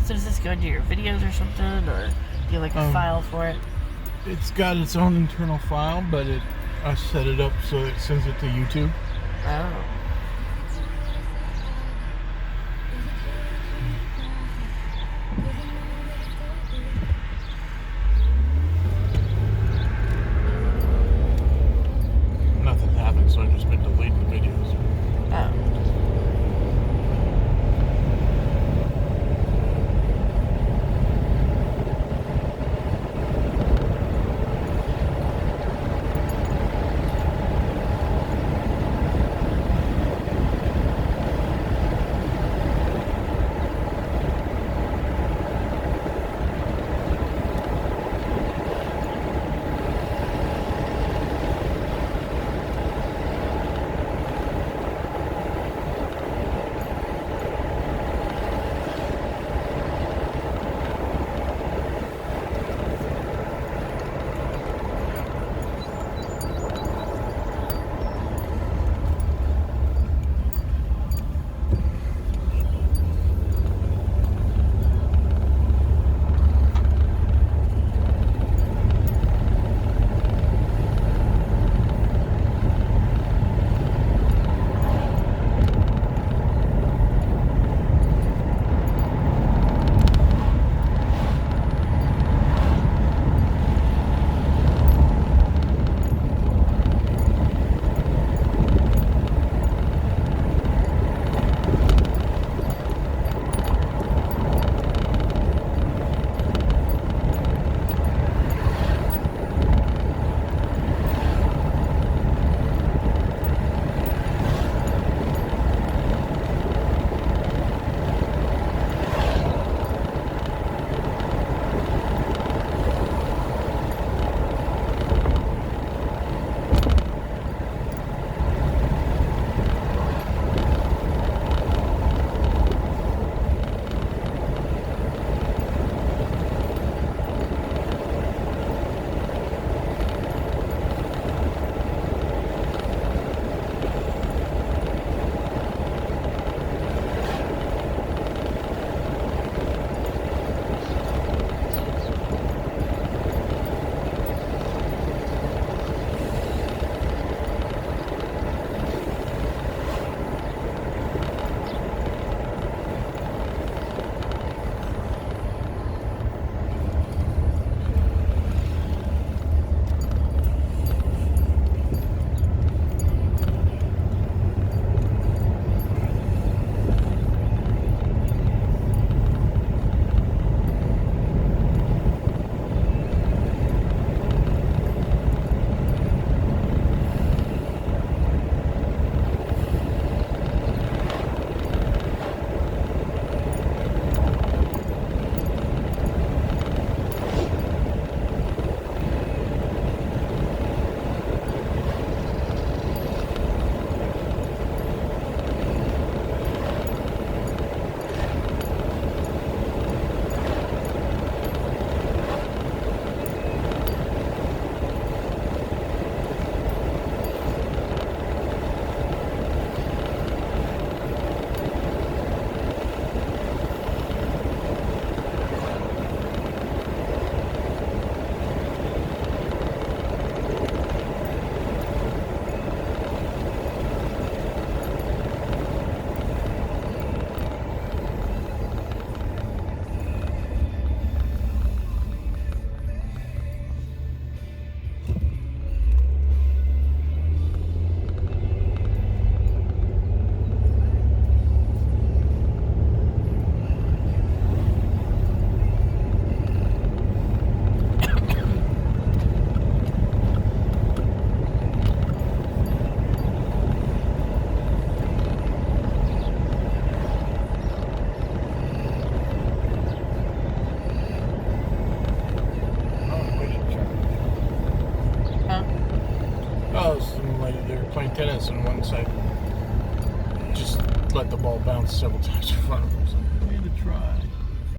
So does this go into your videos or something, or do you like a file for it? It's got its own internal file, but I set it up so it sends it to YouTube. Oh. Nothing happened, so I've just been deleting the videos. Oh. Playing tennis on one side. Just let the ball bounce several times in front of him. So, I need to try.